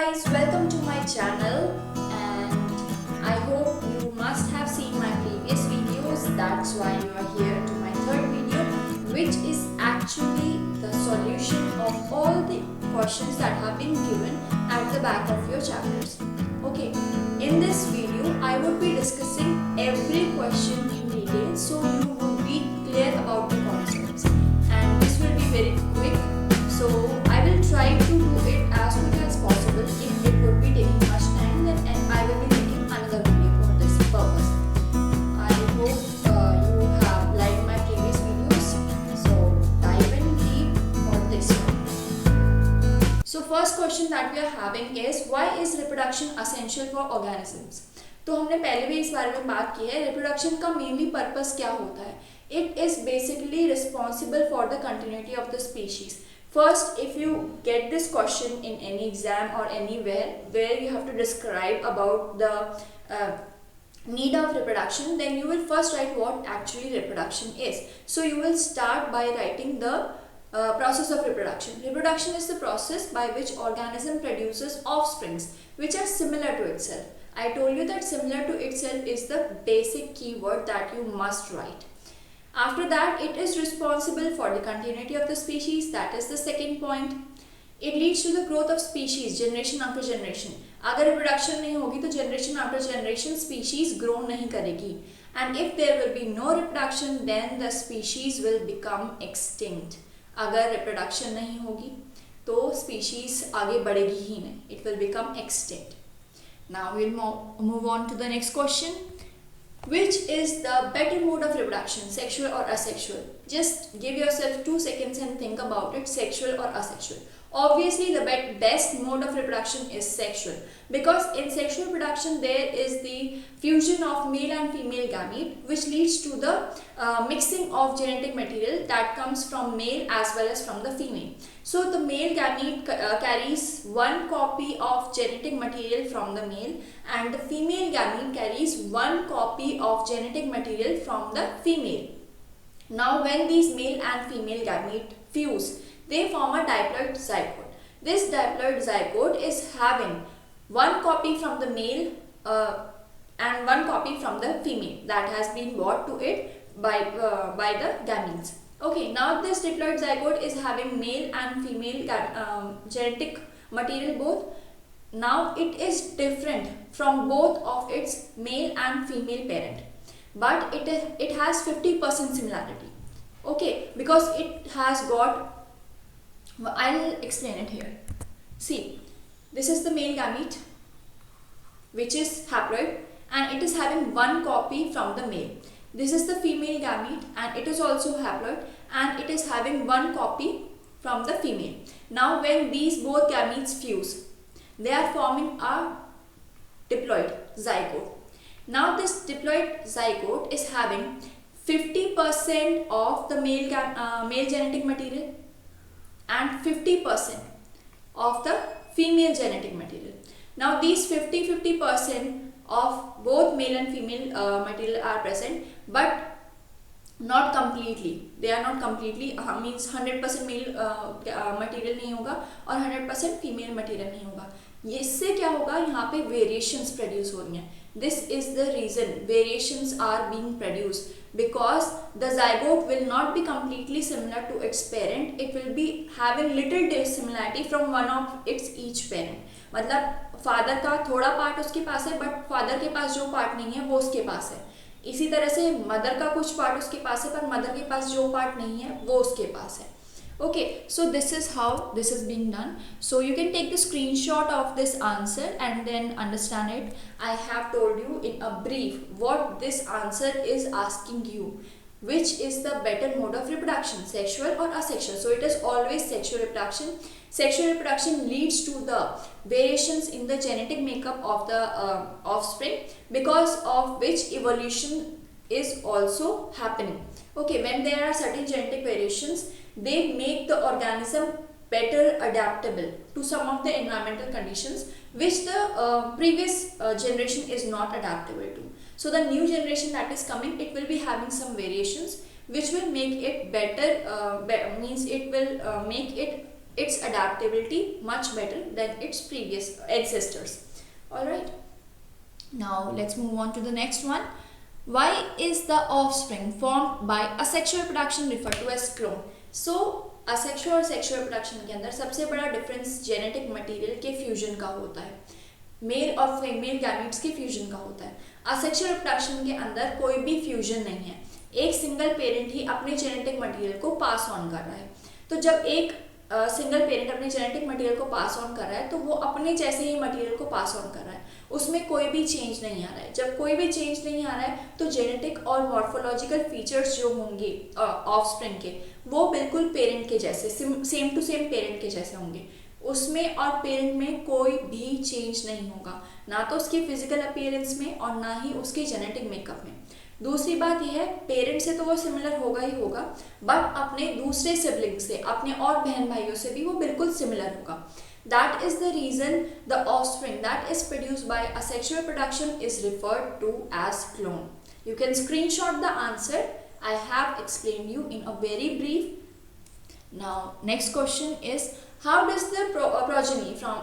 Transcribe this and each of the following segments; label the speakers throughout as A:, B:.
A: guys, welcome to my channel, and I hope you must have seen my previous videos. That's why you are here to my third video, which is actually the solution of all the questions that have been given at the back of your chapters. Okay, in this video I would be discussing every question in detail so you would be clear about the concepts, and this will be very quick. So I will try to do it as quick as possible. If it would be taking much time, then I will be making another video for this purpose. I hope you have liked my previous videos. So dive in deep for this one. So first question that we are having is, why is reproduction essential for organisms? तो हमने पहले भी इस बारे में बात की है. रिप्रोडक्शन का मेनली पर्पस क्या होता है? It is basically responsible for the continuity of the species. First, if you get this question in any exam or anywhere where you have to describe about the need of reproduction, then you will first write what actually reproduction is. So you will start by writing the process of reproduction. Reproduction is the process by which organism produces offsprings which are similar to itself. I told you that similar to itself is the basic keyword that you must write. After that, it is responsible for the continuity of the species. That is the second point. It leads to the growth of species generation after generation. अगर reproduction नहीं होगी तो generation after generation species grow नहीं करेगी. And if there will be no reproduction, then the species will become extinct. अगर reproduction नहीं होगी तो species आगे बढ़ेगी ही नहीं. It will become extinct. Now we'll move on to the next question. Which is the better mode of reproduction, sexual or asexual? Just give yourself 2 seconds and think about it, sexual or asexual. Obviously, the best mode of reproduction is sexual, because in sexual reproduction there is the fusion of male and female gamete, which leads to the mixing of genetic material that comes from male as well as from the female. So the male gamete carries one copy of genetic material from the male, and the female gamete carries one copy of genetic material from the female. Now when these male and female gamete fuse, they form a diploid zygote. This diploid zygote is having one copy from the male and one copy from the female that has been brought to it by the gametes. Okay, now this diploid zygote is having male and female genetic material both. Now it is different from both of its male and female parent, but it has 50% similarity. Okay, because it has got, I'll explain it here. See, this is the male gamete which is haploid and it is having one copy from the male. This is the female gamete and it is also haploid and it is having one copy from the female. Now when these both gametes fuse, they are forming a diploid zygote. Now this diploid zygote is having 50% of the male genetic material and 50% of the female genetic material. Now these 50% of both male and female material are present, but not completely. They are not completely, means 100% male material नहीं होगा और 100% female material नहीं होगा. इससे क्या होगा, यहाँ पे variations produce हो रही हैं. This is the reason variations are being produced, because the zygote will not be completely similar to its parent. It will be having little dissimilarity from one of its each parent. मतलब father का थोड़ा part उसके पास है, but father के पास जो part नहीं है वो उसके पास है. इसी तरह से मदर का कुछ पार्ट उसके पास है, पर मदर के पास जो पार्ट नहीं है वो उसके पास है. Okay, so this is how this is being done. So you can take the screenshot of this answer and then understand it. I have told you in a brief what this answer is asking you. Which is the better mode of reproduction, sexual or asexual? So it is always sexual reproduction. Sexual reproduction leads to the variations in the genetic makeup of the offspring, because of which evolution is also happening. Okay, when there are certain genetic variations, they make the organism better adaptable to some of the environmental conditions which the previous generation is not adaptable to. So the new generation that is coming, it will be having some variations which will make it better, means it will make it its adaptability much better than its previous ancestors. All right, now let's move on to the next one. Why is the offspring formed by asexual reproduction referred to as clone? So asexual और sexual reproduction के अंदर सबसे बड़ा difference genetic material के fusion का होता है, mail और फीमेल गैमेट्स के फ्यूजन का होता है। असेक्सुअल रिप्रोडक्शन के अंदर कोई भी फ्यूजन नहीं है, एक सिंगल पेरेंट ही अपने जेनेटिक मटेरियल को पास ऑन कर रहा है। तो जब एक सिंगल पेरेंट अपने जेनेटिक मटेरियल को पास ऑन कर रहा है तो वो अपने जैसे ही मटेरियल को पास ऑन कर रहा है, उसमें कोई भी चेंज नहीं आ रहा है। जब कोई भी चेंज नहीं आ रहा है तो जेनेटिक और मॉर्फोलॉजिकल फीचर्स जो होंगे ऑफस्प्रिंग के वो बिल्कुल पेरेंट के जैसे सेम टू सेम पेरेंट के जैसे होंगे, उसमें और पेरेंट में कोई भी चेंज नहीं होगा, ना तो उसकी फिजिकल अपीयरेंस में और ना ही उसके जेनेटिक मेकअप में। दूसरी बात यह है, पेरेंट से तो वो सिमिलर होगा ही होगा, बट अपने दूसरे सिबलिंग से, अपने और बहन भाइयों से भी वो बिल्कुल सिमिलर होगा। That is the reason the offspring that is produced by asexual reproduction is referred to as clone. You can screenshot the answer. I have explained you in a very brief. Now, next question is, how does the progeny from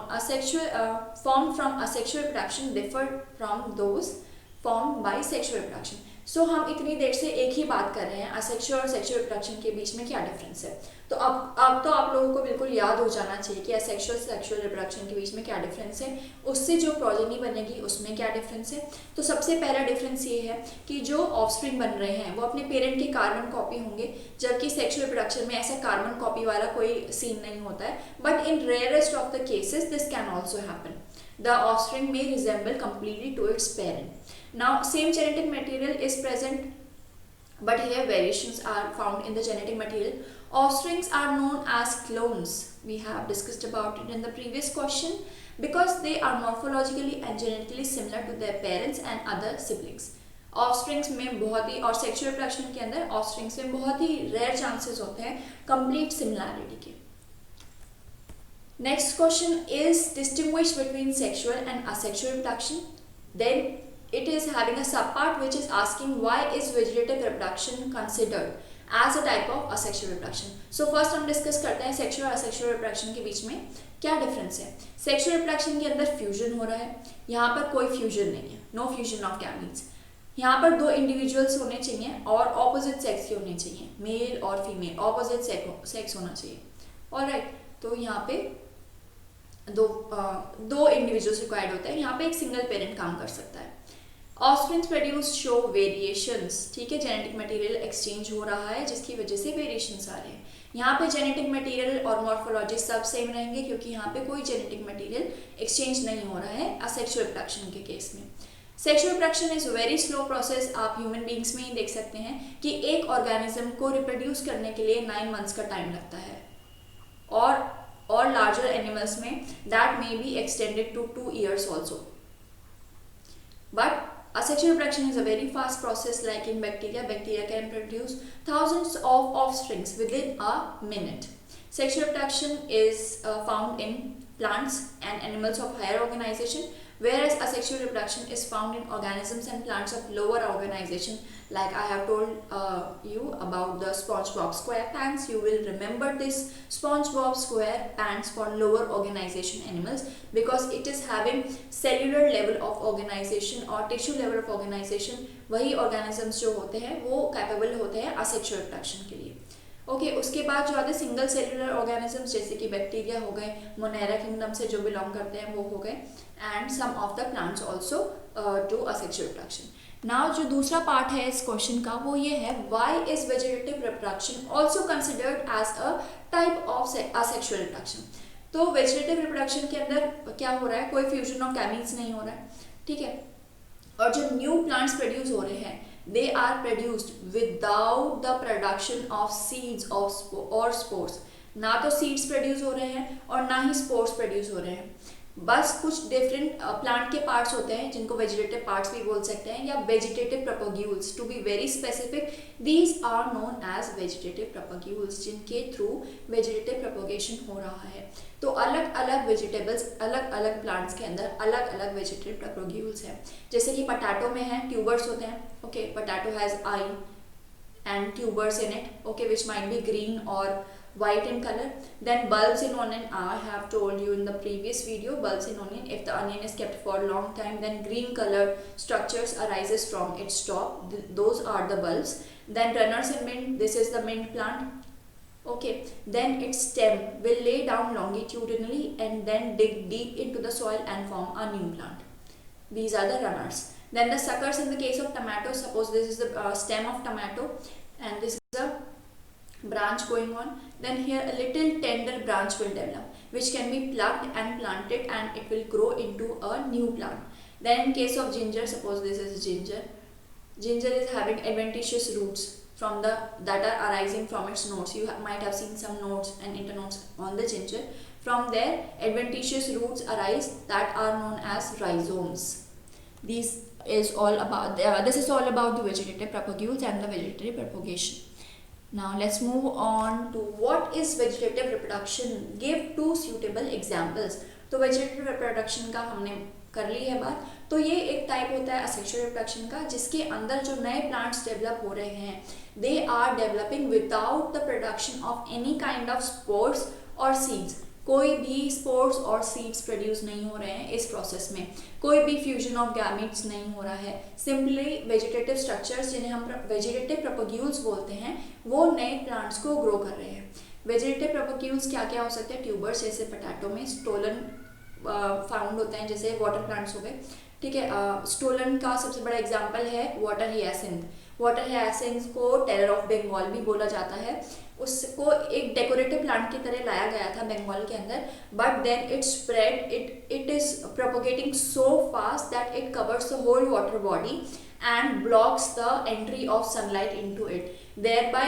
A: formed from asexual reproduction differ from those formed by sexual reproduction? So हम इतनी देर से एक ही बात कर रहे हैं, asexual और sexual reproduction के बीच में क्या डिफरेंस है। तो अब तो आप लोगों को बिल्कुल याद हो जाना चाहिए कि असेक्सुअल सेक्सुअल रिप्रोडक्शन के बीच में क्या डिफरेंस है, उससे जो प्रोजेनी बनेगी उसमें क्या डिफरेंस है। तो सबसे पहला डिफरेंस ये है कि जो ऑफस्प्रिंग बन रहे हैं वो अपने पेरेंट के कार्बन कॉपी होंगे, जबकि सेक्सुअल रिप्रोडक्शन में ऐसा कार्बन कॉपी वाला कोई सीन नहीं होता है, but in rarest of the cases this can also happen. The offspring may resemble completely to its parent. Now, same genetic material is present, but here variations are found in the genetic material. Offsprings are known as clones. We have discussed about it in the previous question because they are morphologically and genetically similar to their parents and other siblings. Offsprings में बहुत ही, और sexual reproduction के अंदर offsprings में बहुत ही rare chances होते हैं complete similarity के। Next question is distinguish between sexual and asexual reproduction. Then it is having a subpart which is asking why is vegetative reproduction considered as a type of asexual reproduction. So first हम discuss करते हैं sexual और asexual reproduction के बीच में क्या difference है। Sexual reproduction के अंदर fusion हो रहा है, यहाँ पर कोई fusion नहीं है, no fusion of gametes। यहाँ पर दो individuals होने चाहिए और opposite sex के होने चाहिए, male और female opposite sex होना चाहिए। Alright, तो यहाँ पे दो इंडिविजुअल्स रिक्वायर्ड होते हैं, यहाँ पे एक सिंगल पेरेंट काम कर सकता है। ऑफस्प्रिंग्स प्रोड्यूस शो वेरिएशंस, ठीक है, जेनेटिक मटेरियल एक्सचेंज हो रहा है जिसकी वजह से वेरिएशंस आ रहे हैं। यहाँ पे जेनेटिक मटेरियल और मॉर्फोलॉजी सब सेम रहेंगे क्योंकि यहाँ पे कोई जेनेटिक मटेरियल एक्सचेंज नहीं हो रहा है असेक्सुअल रिप्रोडक्शन के केस में। Sexual reproduction is very slow process. आप ह्यूमन बींग्स में ही देख सकते हैं कि एक ऑर्गेनिज्म को रिप्रोड्यूस करने के लिए 9 months का टाइम लगता है, और larger animals में that may be extended to 2 years also. But asexual reproduction is a very fast process. Like in bacteria can produce thousands of offsprings within a minute. Sexual reproduction is found in plants and animals of higher organization, whereas asexual reproduction is found in organisms and plants of lower organization. Like I have told you about the SpongeBob SquarePants. You will remember this SpongeBob SquarePants for lower organization animals because it is having cellular level of organization और tissue level of organization। वही organisms जो होते हैं वो capable होते हैं asexual reproduction के लिए। ओके, उसके बाद जो आते सिंगल सेलुलर ऑर्गेनिजम्स जैसे कि बैक्टीरिया हो गए, मोनेरा किंगडम से जो बिलोंग करते हैं वो हो गए, and some of the plants also do asexual reproduction. Now जो दूसरा पार्ट है इस क्वेश्चन का वो ये है, why is vegetative reproduction also considered as a type of asexual reproduction. तो वेजिटेटिव रिप्रोडक्शन के अंदर क्या हो रहा है, कोई फ्यूजन ऑफ गैमीट्स नहीं हो रहा है, ठीक है, और जो न्यू प्लांट्स प्रोड्यूस हो रहे हैं they are produced without the production of seeds or spores। ना तो seeds produce हो रहे हैं और ना ही spores produce हो रहे हैं, बस कुछ डिफरेंट प्लांट के पार्ट्स होते हैं जिनको वेजिटेटिव पार्ट्स भी बोल सकते हैं या vegetative propagules to be very specific. These are known as vegetative propagules जिनके थ्रू वेजिटेटिव प्रोपोगेशन हो रहा है। तो अलग अलग वेजिटेबल्स, अलग अलग प्लांट्स के अंदर अलग अलग वेजिटेटिव प्रोपोग्यूल्स हैं। जैसे कि पोटैटो में है ट्यूबर्स होते हैं, okay, potato has I and tubers in it, okay, which might be green और white in color. Then bulbs in onion, I have told you in the previous video, bulbs in onion, if the onion is kept for a long time, then green color structures arises from its top. Those are the bulbs. Then runners in mint, this is the mint plant. Okay, then its stem will lay down longitudinally and then dig deep into the soil and form a new plant. These are the runners. Then the suckers in the case of tomato, suppose this is the stem of tomato and this is a branch going on, then here a little tender branch will develop which can be plucked and planted and it will grow into a new plant. Then in case of ginger, suppose this is ginger. Ginger is having adventitious roots from the that are arising from its nodes. You might have seen some nodes and internodes on the ginger. From there, adventitious roots arise that are known as rhizomes. This is all about the vegetative propagules and the vegetative propagation. Now let's move on to what is vegetative reproduction. Give two suitable examples. तो vegetative reproduction का हमने कर ली है बात. तो ये एक type होता है असेक्सुअल रिप्रोडक्शन का, जिसके अंदर जो नए प्लांट्स डेवलप हो रहे हैं, they are developing without the production of any kind of spores और सीड्स. कोई भी स्पोर्स और सीड्स प्रोड्यूस नहीं हो रहे हैं इस प्रोसेस में. कोई भी फ्यूजन ऑफ गैमेट्स नहीं हो रहा है. सिंपली वेजिटेटिव स्ट्रक्चर्स, जिन्हें हम वेजिटेटिव प्रोपग्यूल्स बोलते हैं, वो नए प्लांट्स को ग्रो कर रहे हैं. वेजिटेटिव प्रोपग्यूल्स क्या क्या हो सकते हैं? ट्यूबर्स, जैसे पोटैटो में स्टोलन फाउंड होते हैं, जैसे वाटर प्लांट्स हो गए. ठीक है, स्टोलन का सबसे बड़ा एग्जांपल है वाटर हियासिंथ. वाटर हियासिंथ को टेरर ऑफ बंगाल भी बोला जाता है. उसको एक डेकोरेटिव प्लांट की तरह लाया गया था बंगाल के अंदर, but then it spread, it is propagating so fast that it covers the whole water body and blocks the entry of sunlight into it, thereby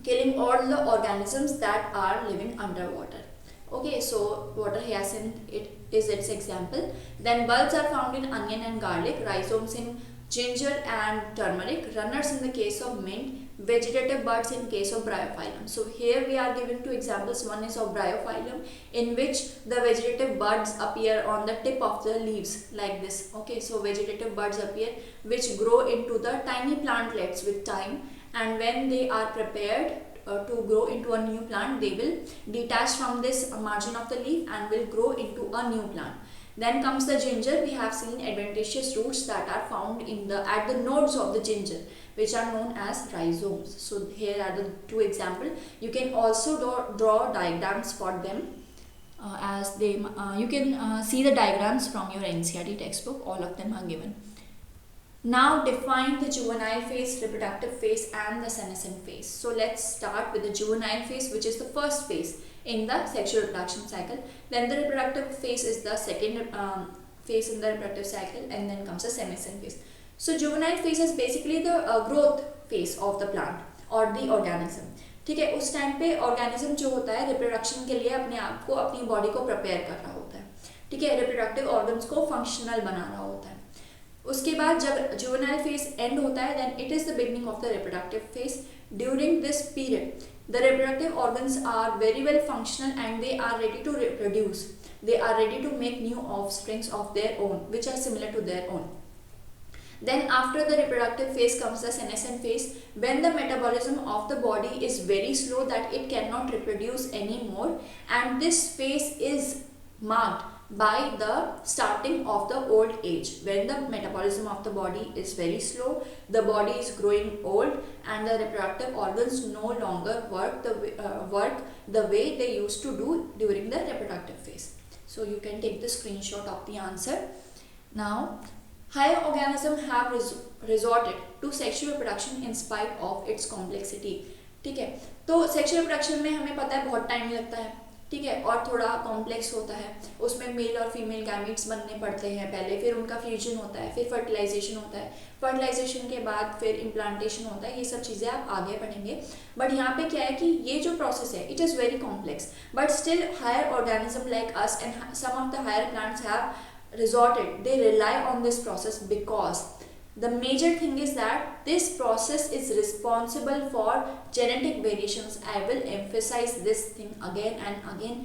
A: killing all the organisms that are living underwater. Okay, so water hyacinth, it is its example. Then bulbs are found in onion and garlic, rhizomes in ginger and turmeric, runners in the case of mint, vegetative buds in case of bryophyllum. So here we are given two examples. One is of bryophyllum, in which the vegetative buds appear on the tip of the leaves like this. Okay, so vegetative buds appear which grow into the tiny plantlets with time, and when they are prepared to grow into a new plant, they will detach from this margin of the leaf and will grow into a new plant. Then comes the ginger. We have seen adventitious roots that are found in at the nodes of the ginger, which are known as rhizomes. So here are the two examples. You can also draw diagrams for them, as they you can see the diagrams from your NCERT textbook. All of them are given. Now define the juvenile phase, reproductive phase and the senescent phase. So let's start with the juvenile phase, which is the first phase in the sexual reproduction cycle. Then the reproductive phase is the second phase in the reproductive cycle, and then comes the senescent phase. So juvenile phase is basically the growth phase of the plant or the organism. ठीक है, उस time पे organism जो होता है reproduction के लिए अपने आप को, अपनी बॉडी को प्रिपेयर कर रहा होता है. ठीक है, रिप्रोडक्टिव ऑर्गन्स को फंक्शनल बना रहा होता है. उसके बाद जब जुवेनाइल फेज एंड होता है, then it is the beginning of the reproductive phase. During this period the reproductive organs are very well functional and they are ready to reproduce. They are ready to make new offsprings of their own, which are similar to their own. Then after the reproductive phase comes the senescent phase, when the metabolism of the body is very slow that it cannot reproduce anymore, and this phase is marked by the starting of the old age. When the metabolism of the body is very slow, the body is growing old and the reproductive organs no longer work the way they used to do during the reproductive phase. So you can take the screenshot of the answer. Now higher organisms have resorted to sexual reproduction in spite of its complexity. ठीक है, तो sexual reproduction में हमें पता है बहुत time लगता है. ठीक है, और थोड़ा कॉम्प्लेक्स होता है. उसमें मेल और फीमेल गैमेट्स बनने पड़ते हैं पहले, फिर उनका फ्यूजन होता है, फिर फर्टिलाइजेशन होता है, फर्टिलाइजेशन के बाद फिर इम्प्लांटेशन होता है. ये सब चीज़ें आप आगे पढ़ेंगे. बट यहाँ पे क्या है कि ये जो प्रोसेस है, it is very complex, but still higher organism like us and some of the higher plants have resorted, they rely on this process because the major thing is that this process is responsible for genetic variations. I will emphasize this thing again and again.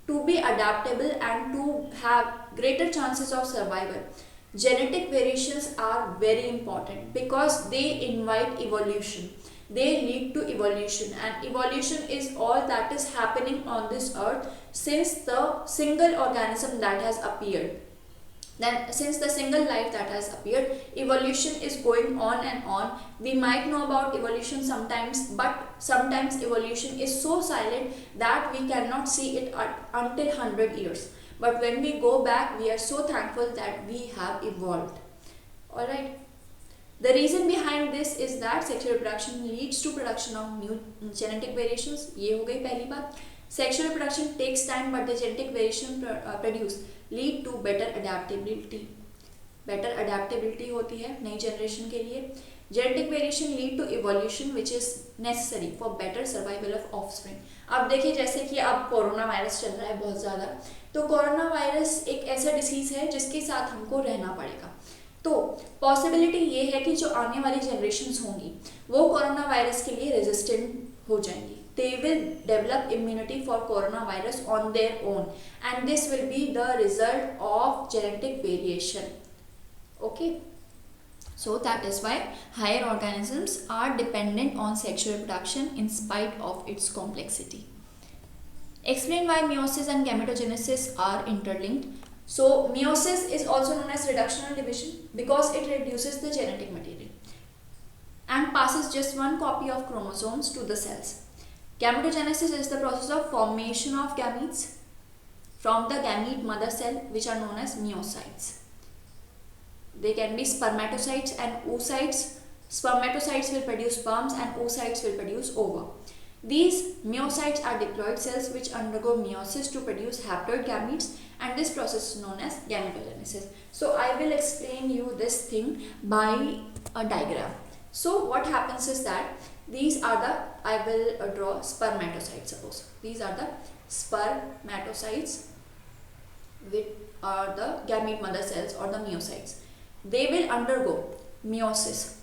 A: To be adaptable and to have greater chances of survival, genetic variations are very important because they invite evolution. they lead to evolution, and evolution is all that is happening on this earth since the single organism that has appeared. Then since the single life that has appeared, evolution is going on and on. We might know about evolution sometimes, but sometimes evolution is so silent that we cannot see it until 100 years. But when we go back, we are so thankful that we have evolved. Alright. The reason behind this is that sexual reproduction leads to production of new genetic variations. ये हो गई पहली बात. Sexual reproduction takes time, but the genetic variation produced lead to better adaptability. Better adaptability होती है नई generation के लिए. Genetic variation lead to evolution which is necessary for better survival of offspring. अब देखिए जैसे कि अब कोरोना वायरस चल रहा है बहुत ज़्यादा, तो कोरोना वायरस एक ऐसा डिसीज़ है जिसके साथ हमको रहना पड़ेगा. तो पॉसिबिलिटी ये है कि जो आने वाली जनरेशन्स होंगी वो कोरोना वायरस के लिए रेजिस्टेंट हो जाएंगी. They will develop immunity for coronavirus on their own, and this will be the result of genetic variation. Okay, so that is why higher organisms are dependent on sexual reproduction in spite of its complexity. Explain why meiosis and gametogenesis are interlinked. So meiosis is also known as reductional division because it reduces the genetic material and passes just one copy of chromosomes to the cells. Gametogenesis is the process of formation of gametes from the gamete mother cell, which are known as meiocytes. They can be spermatocytes and oocytes. Spermatocytes will produce sperms and oocytes will produce ova. These meiocytes are diploid cells which undergo meiosis to produce haploid gametes, and this process is known as gametogenesis. So I will explain you this thing by a diagram. So what happens is that these are the, I will draw spermatocytes. Suppose these are the spermatocytes, which are the gamete mother cells or the meiocytes. They will undergo meiosis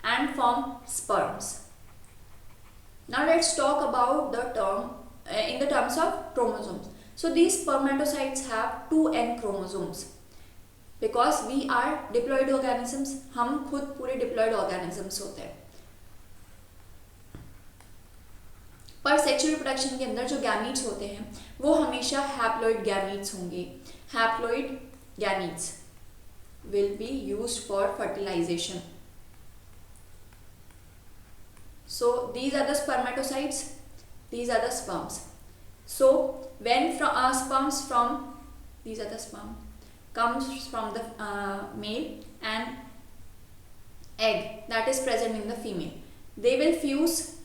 A: and form sperms. Now let's talk about the term in the terms of chromosomes. So these spermatocytes have 2n chromosomes. Because we are diploid organisms, हम खुद पूरे diploid organisms होते हैं. पर sexual reproduction के अंदर जो gametes होते हैं वो हमेशा हैप्लॉइड गैमीट्स होंगे. Haploid gametes will be used for fertilization. So these are the spermatocytes, these are the sperms. So when sperms from, these are the sperm, comes from the male, and egg that is present in the female, they will fuse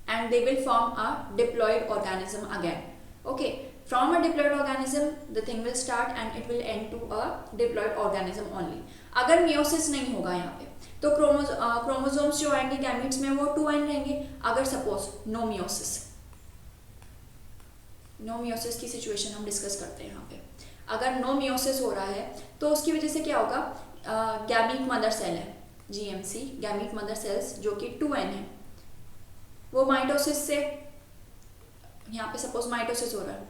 A: and they will form a diploid organism again. Okay, from a diploid organism the thing will start and it will end to a diploid organism only. अगर meiosis नहीं होगा यहाँ पे तो chromosomes जो आएंगे gametes में वो 2n रहेंगे. अगर सपोज नो मियोसिस की सिचुएशन हम डिस्कस करते हैं यहाँ पे. अगर नो मियोसिस हो रहा है तो उसकी वजह से क्या होगा, गैमीट मदर सेल है GMC, गैमीट मदर सेल्स जो कि 2n है, वो माइटोसिस से, यहाँ पे सपोज माइटोसिस हो रहा है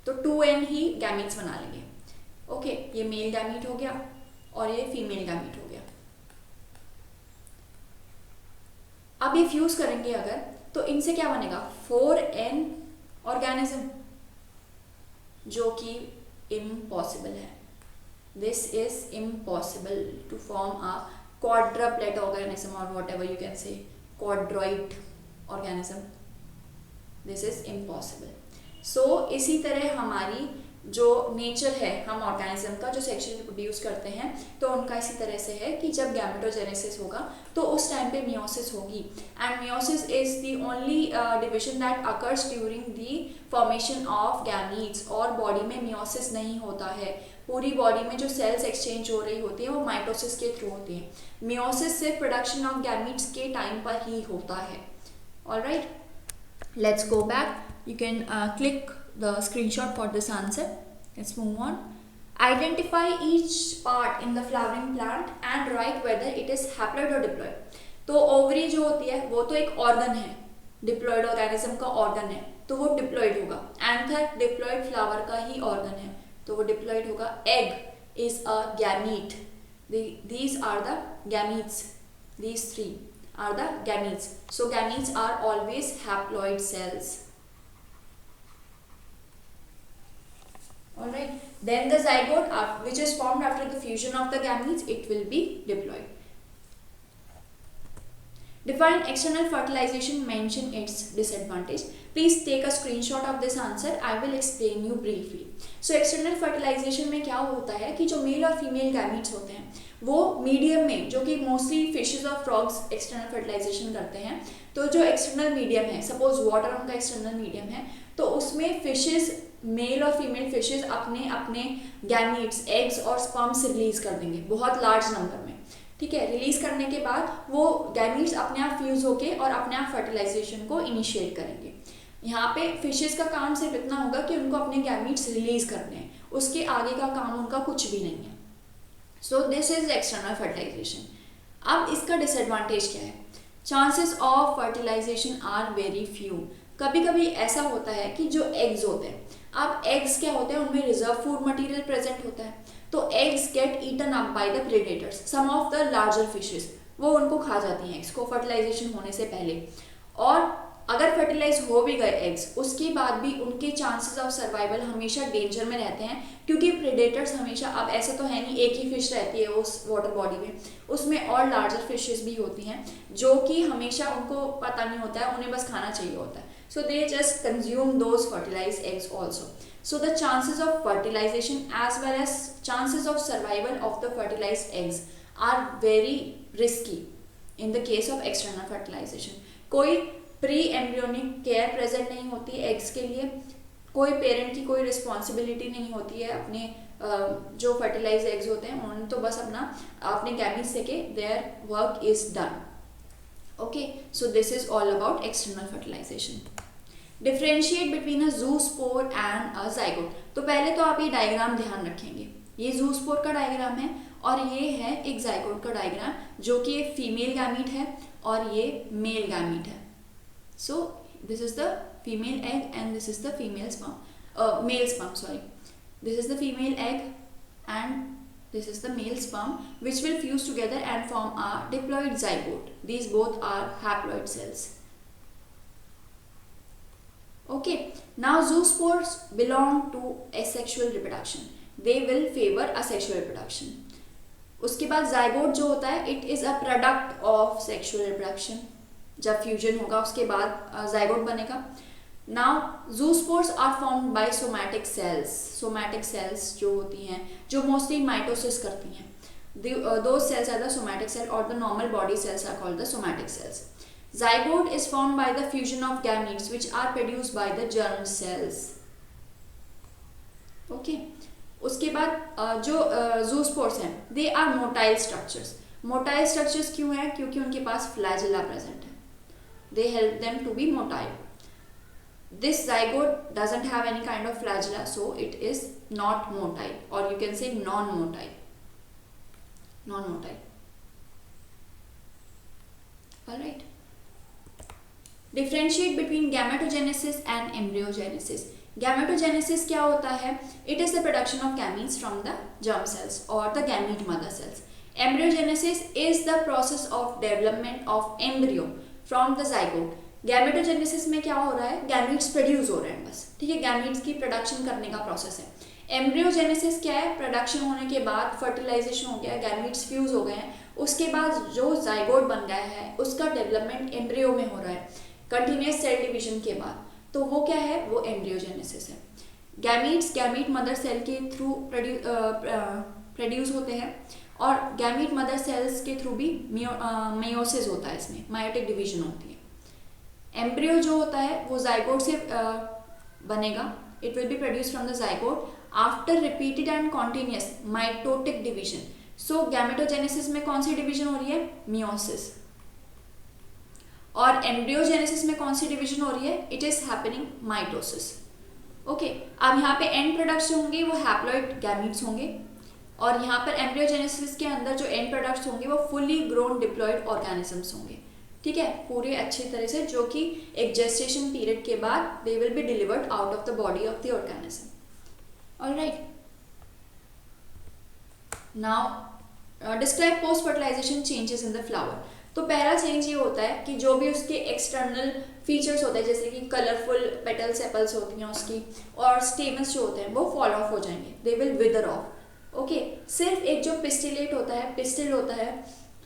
A: तो 2n ही गैमीट्स बना लेंगे. ओके, ये मेल गैमीट हो गया और ये फीमेल गैमीट हो गया. अब ये फ्यूज करेंगे अगर तो इनसे क्या बनेगा 4n ऑर्गेनिज्म, जो कि इम्पॉसिबल है. This is impossible to form a quadruplet organism और whatever you can say quadroid organism. This is impossible. So इसी तरह हमारी जो नेचर है हम ऑर्गेनिज्म का जो सेक्सुअली रिप्रोड्यूस करते हैं तो उनका इसी तरह से है कि जब गैमेटोजेनेसिस होगा तो उस टाइम पे मियोसिस होगी. And meiosis is the only division that occurs during the formation of gametes. और बॉडी में मियोसिस नहीं होता है. पूरी बॉडी में जो सेल्स एक्सचेंज हो रही होती है वो माइटोसिस के थ्रू होती है. मियोसिस सिर्फ प्रोडक्शन ऑफ गैमीट्स के टाइम पर ही होता है. Alright, let's go back. You can click the screenshot for this answer. Let's move on. Identify each part in the flowering plant and write whether it is haploid or diploid. तो ovary जो होती है वो तो एक organ है, diploid organism का organ है तो वो डिप्लॉइड होगा. एंथर डिप्लॉइड फ्लावर का ही ऑर्गन है तो वो डिप्लॉइड होगा. Egg is a gamete These are the gametes. These three are the gametes. So gametes are always haploid cells. Alright. Then the zygote, which is formed after the fusion of the gametes, it will be diploid. Define external fertilization, mention its disadvantage. Please take a screenshot of this answer. I will explain you briefly. So external fertilization में क्या होता है कि जो mail और female gametes होते हैं वो मीडियम में, जो कि मोस्टली फिशेस और फ्रॉग्स एक्सटर्नल फर्टिलाइजेशन करते हैं, तो जो एक्सटर्नल मीडियम है, सपोज वाटर उनका एक्सटर्नल मीडियम है, तो उसमें फिशेस, मेल और फीमेल फिशेस अपने अपने गैमीट्स, एग्स और स्पर्म्स रिलीज कर देंगे बहुत लार्ज नंबर में. ठीक है, रिलीज करने के बाद वो गैमीट्स अपने आप फ्यूज होके और अपने आप फर्टिलाइजेशन को इनिशिएट करेंगे. यहाँ पे फिशेस का काम सिर्फ इतना होगा कि उनको अपने गैमीट्स रिलीज करने हैं, उसके आगे का काम उनका कुछ भी नहीं है. So this is external fertilization. अब इसका डिसएडवांटेज क्या है? Chances of fertilization are very few. कभी कभी ऐसा होता है कि जो एग्स होते हैं, अब एग्स क्या होते हैं, उनमें रिजर्व फूड मटेरियल प्रेजेंट होता है, तो eggs get eaten up by the predators. Some of the larger fishes वो उनको खा जाती हैं एग्स को फर्टिलाइजेशन होने से पहले. और अगर फर्टिलाइज हो भी गए एग्स, उसके बाद भी उनके चांसेस ऑफ सर्वाइवल हमेशा डेंजर में रहते हैं, क्योंकि प्रेडेटर्स हमेशा, अब ऐसे तो है नहीं एक ही फिश रहती है उस वाटर बॉडी में, उसमें और लार्जर फिशेस भी होती हैं जो कि हमेशा उनको पता नहीं होता है, उन्हें बस खाना चाहिए होता है. So they just consume those fertilized eggs also. So the chances of fertilization as well as chances of survival of the fertilized eggs are very risky in the case of external fertilization. कोई pre embryonic care present नहीं होती eggs के लिए, कोई parent की कोई responsibility नहीं होती है अपने जो फर्टिलाइज एग्स होते हैं उन्होंने तो बस अपने गैमीट्स से के their work is done. Okay, so this is all about external fertilization. Differentiate between a zoospore and a zygote. तो पहले तो आप ये डायग्राम ध्यान रखेंगे, ये ज़ूस्पोर का डायग्राम है और ये है एक ज़ाइगोट का डायग्राम, जो कि एक फीमेल गैमीट है और ये मेल गैमीट है. So this is the female egg and this is the female sperm, mail sperm, sorry. This is the female egg and this is the male sperm which will fuse together and form a diploid zygote. These both are haploid cells. Okay, now zoospores belong to asexual reproduction. They will favor asexual reproduction. उसके बाद zygote जो होता है it is a product of sexual reproduction. जब fusion होगा उसके बाद zygote बनेगा. Now zoospores are formed by somatic cells. Somatic cells जो होती हैं, जो mostly mitosis करती हैं, those cells are the somatic cell or the normal body cells are called the somatic cells. Zygote is formed by the fusion of gametes which are produced by the germ cells. Okay. उसके बाद जो zoospores हैं they are motile structures. Motile structures क्यों हैं? क्योंकि उनके पास flagella present है. They help them to be motile. This zygote doesn't have any kind of flagella, so it is not motile, or you can say non-motile. Non-motile. Alright. Differentiate between gametogenesis and embryogenesis. Gametogenesis क्या होता है? It is the production of gametes from the germ cells or the gamete mother cells. Embryogenesis is the process of development of embryo from the zygote. Gametogenesis में क्या हो रहा है? Gametes produce हो रहे हैं बस, ठीक है, गैमीट्स की प्रोडक्शन करने का प्रोसेस है. एम्ब्रियोजेनेसिस क्या है? प्रोडक्शन होने के बाद फर्टिलाइजेशन हो गया, गैमीट्स फ्यूज हो गए हैं, उसके बाद जो जाइगोट बन गया है उसका डेवलपमेंट एम्ब्रियो में हो रहा है कंटिन्यूस सेल डिवीजन के बाद, तो वो क्या है? वो एम्ब्रियोजेनेसिस है. गैमीट्स गैमीट मदर सेल के थ्रू प्रोड्यूस होते हैं और गैमीट मदर सेल्स के थ्रू भी मेयोसिस होता है, इसमें मायोटिक डिवीजन होती है. एम्ब्रियो जो होता है वो जाइगोट से बनेगा, it will be produce from the zygote after repeated and continuous mitotic division. So gametogenesis में कौन सी डिवीजन हो रही है? मियोसिस. और एम्ब्रियोजेनेसिस में कौन सी डिवीजन हो रही है? It is happening mitosis. Okay, अब यहाँ पे एंड प्रोडक्ट्स होंगे वो हैप्लॉइड गैमीट्स होंगे और यहाँ पर एम्ब्रियोजेनेसिस के अंदर जो एंड प्रोडक्ट्स होंगे वो फुली ग्रोन डिप्लॉइड ऑर्गेनिजम्स होंगे, ठीक है, पूरे अच्छी तरह से, जो कि एक जेस्टेशन पीरियड के बाद they will be delivered out of the body of the organism. Alright, now describe post fertilization changes in the flower. तो पहला चेंज ये होता है कि जो भी उसके एक्सटर्नल फीचर्स होते हैं, जैसे कि कलरफुल पेटल सेपल्स होती हैं उसकी, और स्टेमन्स जो होते हैं वो फॉल ऑफ हो जाएंगे, दे विल विदर ऑफ। ओके, सिर्फ एक जो पिस्टिलेट होता है, पिस्टिल होता है,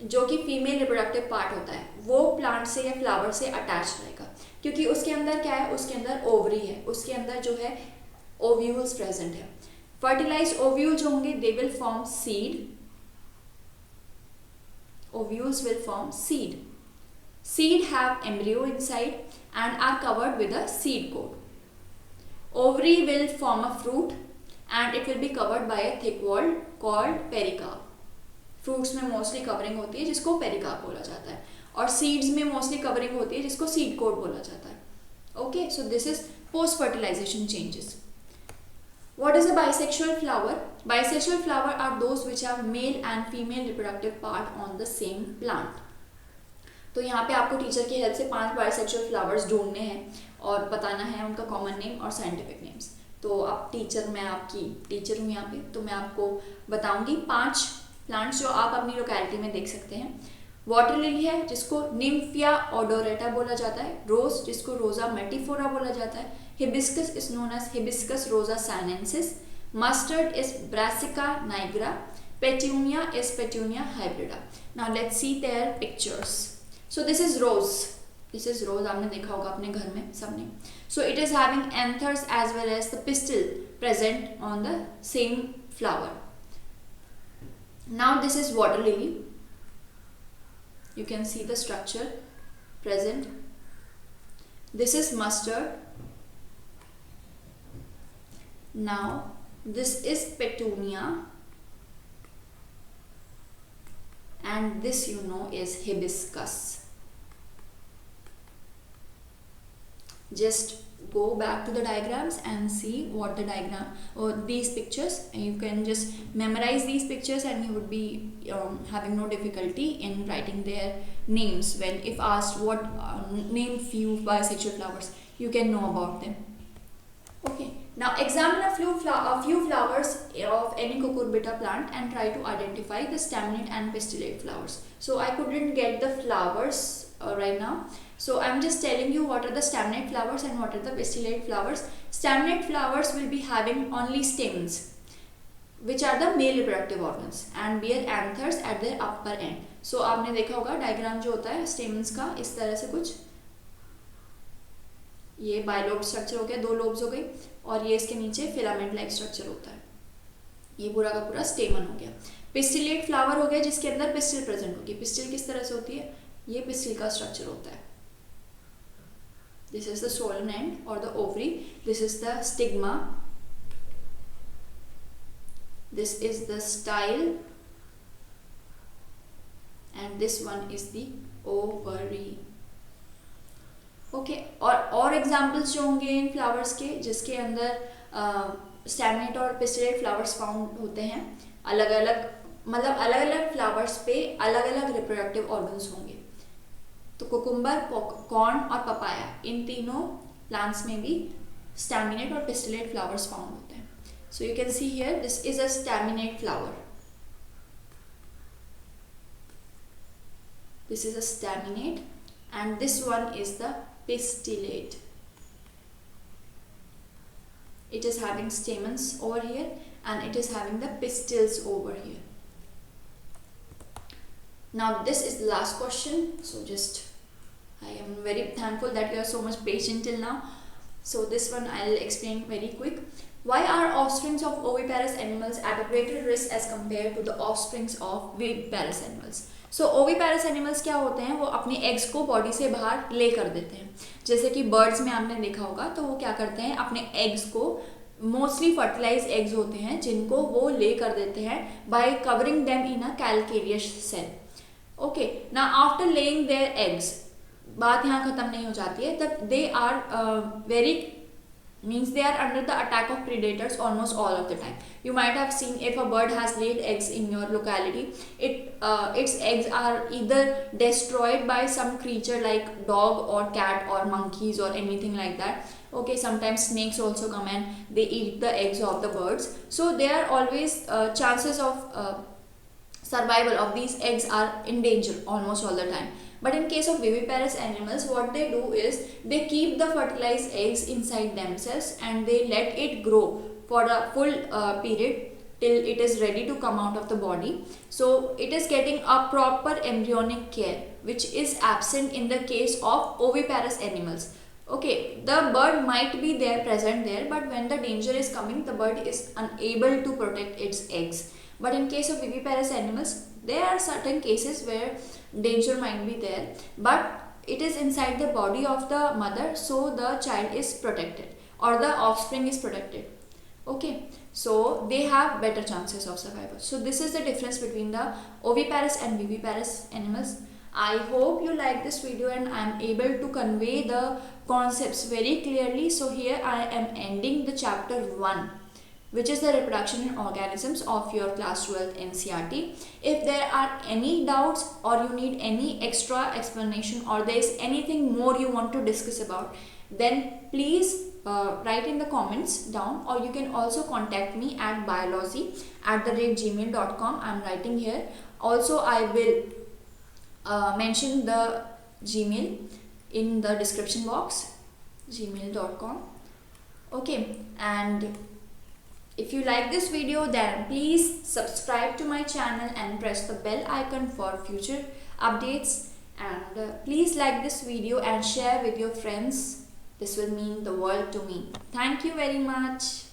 A: जो कि फीमेल रिप्रोडक्टिव पार्ट होता है, वो प्लांट से या फ्लावर से अटैच रहेगा, क्योंकि उसके अंदर क्या है, उसके अंदर ओवरी है, उसके अंदर जो है ओव्यूल्स प्रेजेंट है। फर्टिलाइज्ड ओव्यूल जो होंगे they will form seed, ovules will form seed. Seed have embryo inside and are covered with a seed coat. Ovary will form a fruit and it will be covered by a thick wall called pericarp. Fruits में mostly covering होती है जिसको pericarp बोला जाता है, और seeds में mostly covering होती है जिसको seed coat बोला जाता है. Okay, so this is post fertilization changes. What is a bisexual flower? Bisexual flower are those which have male and female reproductive part on the same plant. तो यहाँ पे आपको टीचर की हेल्प से 5 bisexual flowers ढूंढने हैं और बताना है उनका कॉमन नेम और साइंटिफिक नेम्स। तो अब टीचर, मैं आपकी टीचर हूँ यहाँ पे, तो मैं आपको बताऊंगी 5 प्लांट्स जो आप अपनी लोकेलिटी में देख सकते हैं। वाटर लिली है जिसको निम्फिया ओडोरेटा बोला जाता है, रोज जिसको रोजा मेटिफोरा बोला जाता है, hibiscus is known as hibiscus rosa sinensis, mustard is brassica nigra, petunia is petunia hybrida. Now let's see their pictures. So this is rose, आपने देखा होगा अपने घर में सबने. So it is having anthers as well as the pistil present on the same flower. Now this is water lily. You can see the structure present. This is mustard. Now this is petunia, and this you know is hibiscus. Just go back to the diagrams and see what the diagram or these pictures, and you can just memorize these pictures and you would be having no difficulty in writing their names when if asked what name few bisexual flowers, you can know about them. Okay, now examine a few flowers of any cucurbita plant and try to identify the staminate and pistillate flowers. So I couldn't get the flowers right now, so I'm just telling you what are the staminate flowers and what are the pistillate flowers. Staminate flowers will be having only stamens, which are the male reproductive organs, and bear anthers at their upper end. So आपने देखा होगा diagram जो होता है stamens का, इस तरह से कुछ, ये बायलोब स्ट्रक्चर हो गया, 2 लोब्स हो गई, और ये इसके नीचे फिलामेंट लाइक स्ट्रक्चर होता है, ये पूरा का पूरा स्टेमन हो गया। पिस्टिलेट फ्लावर हो गया जिसके अंदर पिस्टिल प्रेजेंट होगी। पिस्टिल किस तरह से होती है, ये पिस्टिल का स्ट्रक्चर होता है। This is the solan and और the ovary, this is the stigma, this is the style, and this one is the ovary. Okay, और एग्जाम्पल्स जो होंगे इन फ्लावर्स के जिसके अंदर स्टैमिनेट और पिस्टिलेट फ्लावर्स फाउंड होते हैं, अलग अलग, मतलब अलग अलग फ्लावर्स पे अलग अलग रिप्रोडक्टिव ऑर्गन्स होंगे। तो कुकुम्बर, कॉर्न और पपाया, इन तीनों प्लांट्स में भी स्टैमिनेट और पिस्टिलेट फ्लावर्स फाउंड होते हैं। So you can see here this is a staminate flower, this is a staminate, and this one is the pistillate. It is having stamens over here and it is having the pistils over here. Now this is the last question, so just I am very thankful that you are so much patient till now. So this one I'll explain very quick. Why are offsprings of oviparous animals at a greater risk as compared to the offsprings of viviparous animals? So oviparous animals क्या होते हैं, वो अपने eggs को body से बाहर ले कर देते हैं। जैसे कि बर्ड्स में आपने देखा होगा, तो वो क्या करते हैं, अपने एग्स को, मोस्टली फर्टिलाइज एग्स होते हैं जिनको वो ले कर देते हैं by covering them in a calcareous shell. Okay, ना आफ्टर लेइंग देयर एग्स, बात यहाँ खत्म नहीं हो जाती है, तब they are very means they are under the attack of predators almost all of the time. You might have seen if a bird has laid eggs in your locality, its eggs are either destroyed by some creature like dog or cat or monkeys or anything like that. Okay, sometimes snakes also come and they eat the eggs of the birds. So there are always chances of survival of these eggs are in danger almost all the time. But in case of viviparous animals, what they do is they keep the fertilized eggs inside themselves and they let it grow for a full period till it is ready to come out of the body. So it is getting a proper embryonic care, which is absent in the case of oviparous animals. Okay, the bird might be there present there, but when the danger is coming, the bird is unable to protect its eggs. But in case of viviparous animals, there are certain cases where danger might be there, but it is inside the body of the mother, so the child is protected or the offspring is protected. Okay, so they have better chances of survival. So this is the difference between the oviparous and viviparous animals. I hope you like this video and I am able to convey the concepts very clearly. So here I am ending the chapter 1, which is the reproduction in organisms of your class 12 NCERT. If there are any doubts or you need any extra explanation or there is anything more you want to discuss about, then please write in the comments down, or you can also contact me at biology@gmail.com. I am writing here. Also, I will mention the Gmail in the description box, gmail.com. Okay, and if you like this video, then please subscribe to my channel and press the bell icon for future updates, and please like this video and share with your friends. This will mean the world to me. Thank you very much.